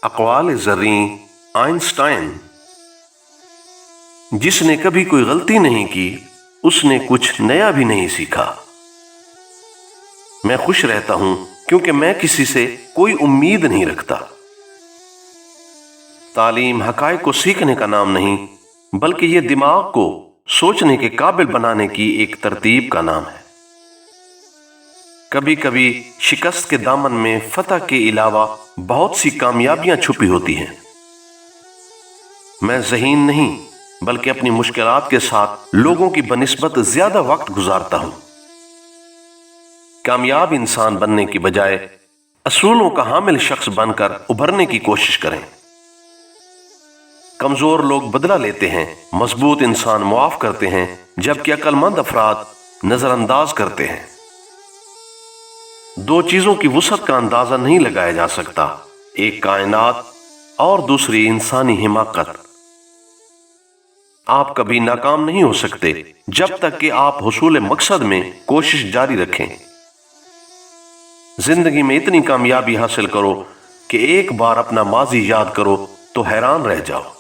اقوال زریں آئنسٹائن: جس نے کبھی کوئی غلطی نہیں کی اس نے کچھ نیا بھی نہیں سیکھا۔ میں خوش رہتا ہوں کیونکہ میں کسی سے کوئی امید نہیں رکھتا۔ تعلیم حقائق کو سیکھنے کا نام نہیں بلکہ یہ دماغ کو سوچنے کے قابل بنانے کی ایک ترتیب کا نام ہے۔ کبھی کبھی شکست کے دامن میں فتح کے علاوہ بہت سی کامیابیاں چھپی ہوتی ہیں۔ میں ذہین نہیں بلکہ اپنی مشکلات کے ساتھ لوگوں کی بنسبت زیادہ وقت گزارتا ہوں۔ کامیاب انسان بننے کی بجائے اصولوں کا حامل شخص بن کر ابھرنے کی کوشش کریں۔ کمزور لوگ بدلہ لیتے ہیں، مضبوط انسان معاف کرتے ہیں، جبکہ عقل مند افراد نظر انداز کرتے ہیں۔ دو چیزوں کی وسعت کا اندازہ نہیں لگایا جا سکتا، ایک کائنات اور دوسری انسانی حماقت۔ آپ کبھی ناکام نہیں ہو سکتے جب تک کہ آپ حصول مقصد میں کوشش جاری رکھیں۔ زندگی میں اتنی کامیابی حاصل کرو کہ ایک بار اپنا ماضی یاد کرو تو حیران رہ جاؤ۔